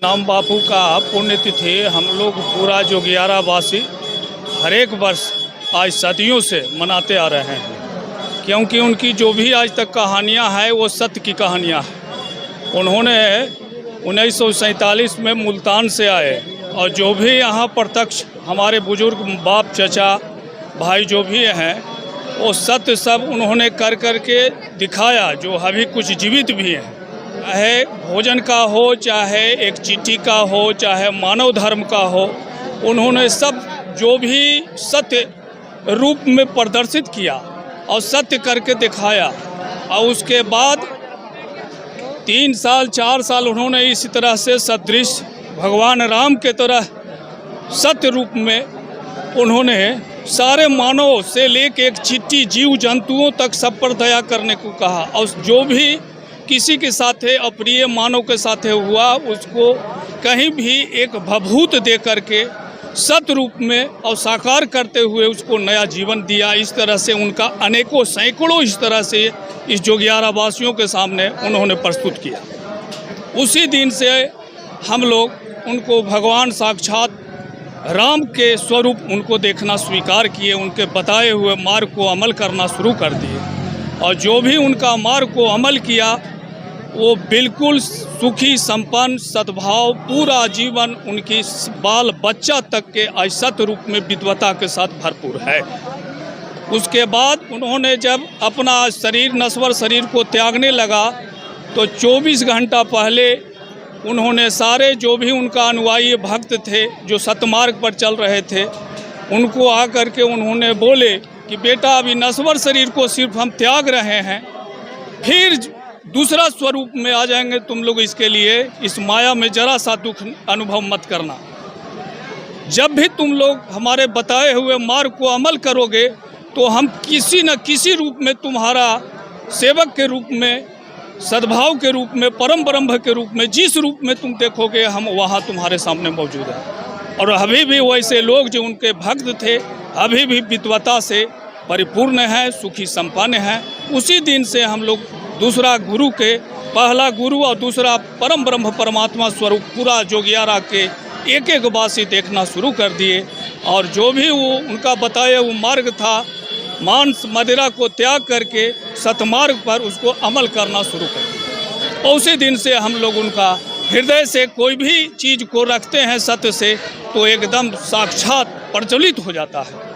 राम बापू का पुण्यतिथि हम लोग पूरा जोगियारा वासी हर एक वर्ष आज सदियों से मनाते आ रहे हैं, क्योंकि उनकी जो भी आज तक कहानियां हैं वो सत्य की कहानियां हैं। उन्होंने 1947 में मुल्तान से आए और जो भी यहाँ प्रत्यक्ष हमारे बुजुर्ग बाप चचा भाई जो भी हैं वो सत्य सब उन्होंने कर के दिखाया, जो अभी कुछ जीवित भी हैं। चाहे भोजन का हो, चाहे एक चिट्ठी का हो, चाहे मानव धर्म का हो, उन्होंने सब जो भी सत्य रूप में प्रदर्शित किया और सत्य करके दिखाया। और उसके बाद 3 साल 4 साल उन्होंने इसी तरह से सदृश भगवान राम के तरह सत्य रूप में उन्होंने सारे मानव से लेके एक चिट्ठी जीव जंतुओं तक सब पर दया करने को कहा। और जो भी किसी के साथ अप्रिय मानव के साथ हुआ उसको कहीं भी एक भभूत दे करके सत्य रूप में और साकार करते हुए उसको नया जीवन दिया। इस तरह से उनका अनेकों सैकड़ों इस तरह से इस जोगियारा वासियों के सामने उन्होंने प्रस्तुत किया। उसी दिन से हम लोग उनको भगवान साक्षात राम के स्वरूप उनको देखना स्वीकार किए, उनके बताए हुए मार्ग को अमल करना शुरू कर दिए। और जो भी उनका मार्ग को अमल किया वो बिल्कुल सुखी संपन्न सद्भाव पूरा जीवन उनकी बाल बच्चा तक के असत रूप में विद्वता के साथ भरपूर है। उसके बाद उन्होंने जब अपना शरीर नश्वर शरीर को त्यागने लगा तो 24 घंटा पहले उन्होंने सारे जो भी उनका अनुयायी भक्त थे जो सतमार्ग पर चल रहे थे उनको आकर के उन्होंने बोले कि बेटा अभी नश्वर शरीर को सिर्फ हम त्याग रहे हैं, फिर दूसरा स्वरूप में आ जाएंगे तुम लोग, इसके लिए इस माया में जरा सा दुख अनुभव मत करना। जब भी तुम लोग हमारे बताए हुए मार्ग को अमल करोगे तो हम किसी न किसी रूप में तुम्हारा सेवक के रूप में, सद्भाव के रूप में, परम ब्रह्म के रूप में, जिस रूप में तुम देखोगे हम वहाँ तुम्हारे सामने मौजूद हैं। और अभी भी वैसे लोग जो उनके भक्त थे अभी भी विद्वता से परिपूर्ण हैं, सुखी संपन्न हैं। उसी दिन से हम लोग दूसरा गुरु के, पहला गुरु और दूसरा परम ब्रह्म परमात्मा स्वरूप पूरा जोगियारा के एक एक वासी देखना शुरू कर दिए। और जो भी वो उनका बताया वो मार्ग था, मांस मदिरा को त्याग करके सतमार्ग पर उसको अमल करना शुरू कर दिया। और उसी दिन से हम लोग उनका हृदय से कोई भी चीज़ को रखते हैं सत्य से तो एकदम साक्षात प्रज्वलित हो जाता है।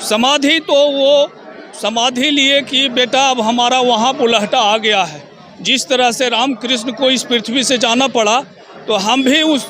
समाधि तो वो समाधि लिए कि बेटा अब हमारा वहाँ बुलहटा आ गया है। जिस तरह से रामकृष्ण को इस पृथ्वी से जाना पड़ा तो हम भी उस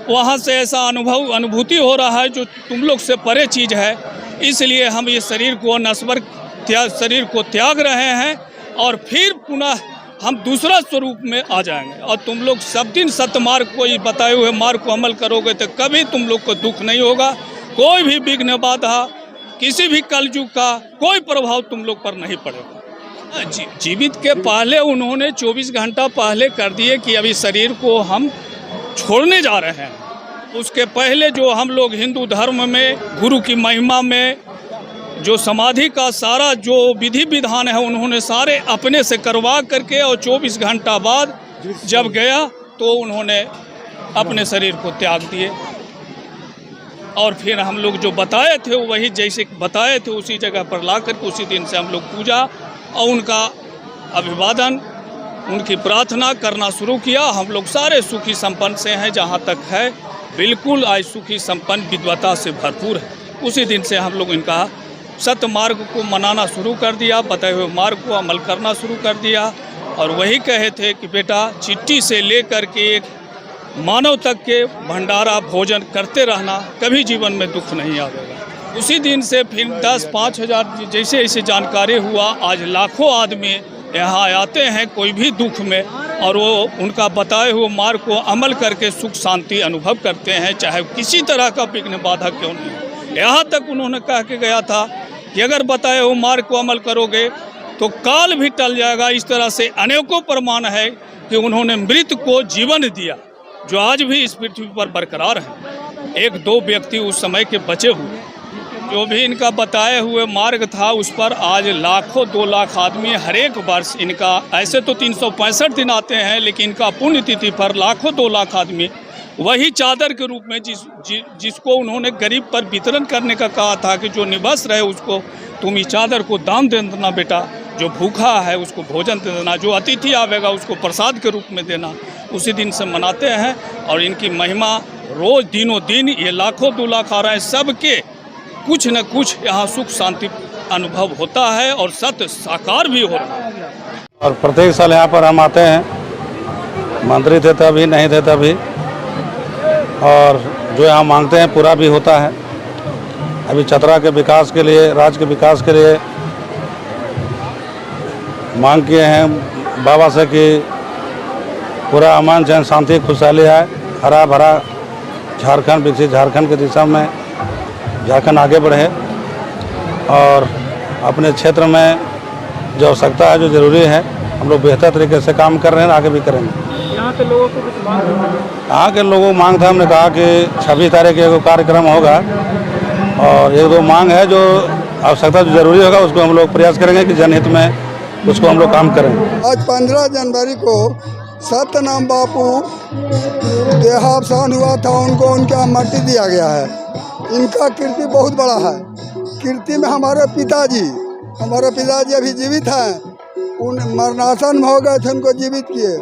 वहाँ से ऐसा अनुभूति हो रहा है जो तुम लोग से परे चीज़ है। इसलिए हम ये शरीर को नश्वर शरीर को त्याग रहे हैं और फिर पुनः हम दूसरा स्वरूप में आ जाएंगे। और तुम लोग सब दिन सत्य मार्ग को बताए हुए मार्ग को अमल करोगे तो कभी तुम लोग को दुख नहीं होगा, कोई भी विघ्न बाधा, किसी भी कलयुग का कोई प्रभाव तुम लोग पर नहीं पड़ेगा। जीवित के पहले उन्होंने 24 घंटा पहले कर दिए कि अभी शरीर को हम छोड़ने जा रहे हैं। उसके पहले जो हम लोग हिंदू धर्म में गुरु की महिमा में जो समाधि का सारा जो विधि विधान है उन्होंने सारे अपने से करवा करके और 24 घंटा बाद जब गया तो उन्होंने अपने शरीर को त्याग दिए। और फिर हम लोग जो बताए थे वही जैसे बताए थे उसी जगह पर ला करके उसी दिन से हम लोग पूजा और उनका अभिवादन, उनकी प्रार्थना करना शुरू किया। हम लोग सारे सुखी संपन्न से हैं, जहाँ तक है बिल्कुल आज सुखी संपन्न विद्वता से भरपूर है। उसी दिन से हम लोग इनका सत्य मार्ग को मनाना शुरू कर दिया, बताए हुए मार्ग को अमल करना शुरू कर दिया। और वही कहे थे कि बेटा चिट्ठी से लेकर के एक मानव तक के भंडारा भोजन करते रहना, कभी जीवन में दुख नहीं आएगा। उसी दिन से फिर 10-5 हज़ार जैसे जैसे जानकारी हुआ, आज लाखों आदमी यहाँ आते हैं कोई भी दुख में और वो उनका बताए हुए मार्ग को अमल करके सुख शांति अनुभव करते हैं, चाहे किसी तरह का विघ्न बाधा क्यों नहीं। यहाँ तक उन्होंने कह के गया था कि अगर बताए हुए मार्ग को अमल करोगे तो काल भी टल जाएगा। इस तरह से अनेकों प्रमाण है कि उन्होंने मृत को जीवन दिया, जो आज भी इस पृथ्वी पर बरकरार है। 1-2 व्यक्ति उस समय के बचे हुए जो भी इनका बताए हुए मार्ग था उस पर आज लाखों 2 लाख आदमी हर एक वर्ष इनका, ऐसे तो 365 दिन आते हैं, लेकिन इनका पुण्यतिथि पर लाखों 2 लाख आदमी वही चादर के रूप में जिसको उन्होंने गरीब पर वितरण करने का कहा था कि जो निबस रहे उसको तुम इस चादर को दान दे देना बेटा, जो भूखा है उसको भोजन दे देना, जो अतिथि आवेगा उसको प्रसाद के रूप में देना, उसी दिन से मनाते हैं। और इनकी महिमा रोज़ दिनों दिन ये लाखों 2 लाख आ रहे हैं, सबके कुछ न कुछ यहाँ सुख शांति अनुभव होता है और सत्य साकार भी हो रहा है। और प्रत्येक साल यहाँ पर हम आते हैं, मंत्री थे तभी, नहीं थे तभी, और जो यहाँ मांगते हैं पूरा भी होता है। अभी चतरा के विकास के लिए, राज्य के विकास के लिए मांग किए हैं बाबा से कि पूरा अमन चैन शांति खुशहाली आए, हरा भरा झारखंड, विकसित झारखंड की दिशा में झारखंड आगे बढ़े और अपने क्षेत्र में जो आवश्यकता है, जो ज़रूरी है, हम लोग बेहतर तरीके से काम कर रहे हैं, आगे भी करेंगे। यहाँ के लोगों को कुछ मांग है? यहाँ के लोगों को मांग था, हमने कहा कि 26 तारीख को एक कार्यक्रम होगा और 1-2 मांग है जो आवश्यकता जो ज़रूरी होगा उसको हम लोग प्रयास करेंगे कि जनहित में उसको हम लोग काम करें। आज 15 जनवरी को सत्यनाम बापू देहावसान हुआ था, उनको उनका मट्टी दिया गया है। इनका कीर्ति बहुत बड़ा है। कीर्ति में हमारे पिताजी अभी जीवित हैं, उन मरणासन में हो गए थे, उनको जीवित किए।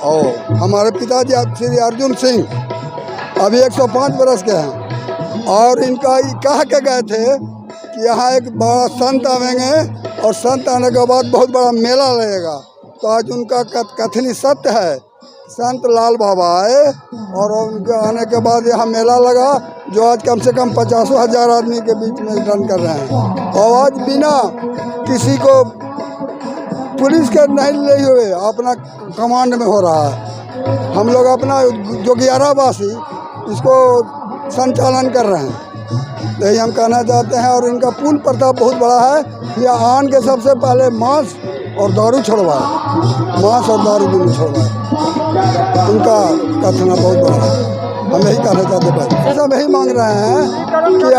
और हमारे पिताजी श्री अर्जुन सिंह अभी 105 वर्ष के हैं और इनका कह के गए थे कि यहाँ एक बड़ा संत आवेंगे और संत आने के बाद बहुत बड़ा मेला लगेगा। तो आज उनका कथनी सत्य है। संत लाल बाबा आए और उनके आने के बाद यहाँ मेला लगा, जो आज कम से कम 50,000 आदमी के बीच में रन कर रहे हैं। और आज बिना किसी को पुलिस के नहीं ले हुए अपना कमांड में हो रहा है। हम लोग अपना जो 11 वासी इसको संचालन कर रहे हैं, यही हम कहना चाहते हैं। और इनका पूर्ण प्रताप बहुत बड़ा है। यह आन के सबसे पहले मांस और दारू छुड़वाए, मांस और दारू भी छुड़वाए, उनका कथना बहुत बड़ा है। हम यही कहना चाहते हैं, सब यही मांग रहे हैं कि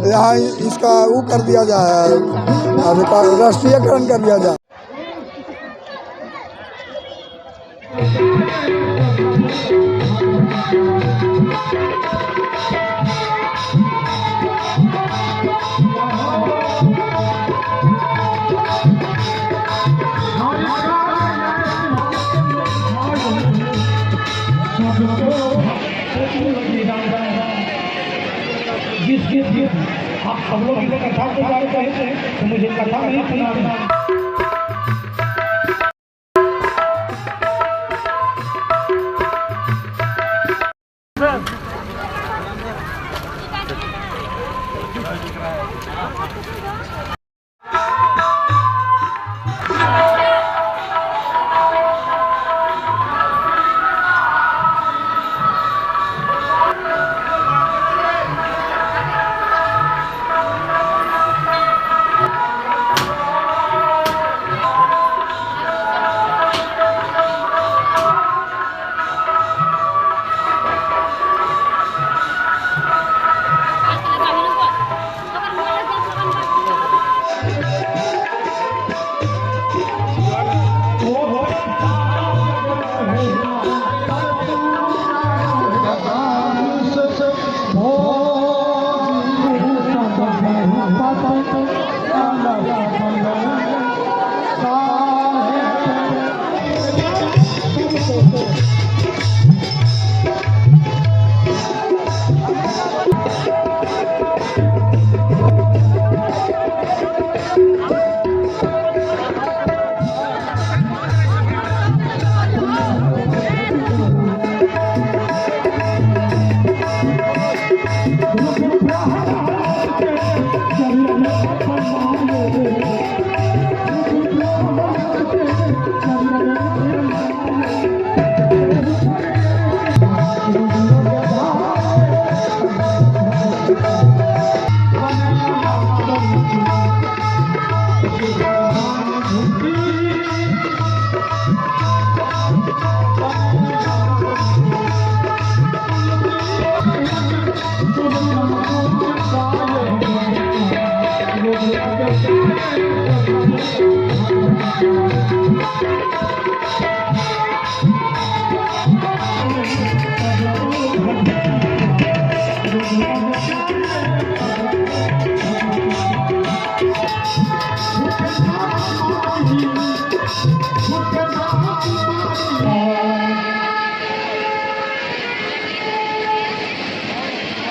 यहाँ इसका वो कर दिया जाए, राष्ट्रीयकरण कर दिया जाए। हम लोग इसे कथा को जानते हैं तो मुझे कथा नहीं सुना।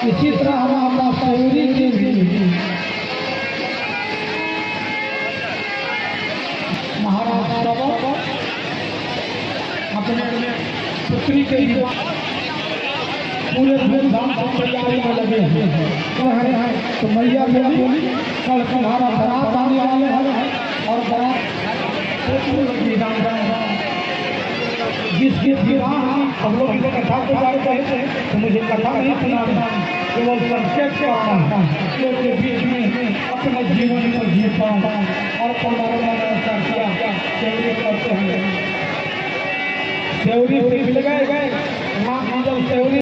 इसी तरह हमारा सेवरी के भी महाराज सबर अपने पुत्री के लिए पूरे धूमधाम से तैयारी में लगे हैं तो मैया बोली कल तुम्हारा बारात आने वाले हैं और बारात जिसके विवाह हम लोग इसे कथा के बारे में कहते हैं तो मुझे कथा नहीं सुनाना केवल संकेत करना के बीच में अपने जीवन को जी पाऊँ और परमात्मा ने ऐसा किया सेवरी करते हैं सेवरी से मिल गए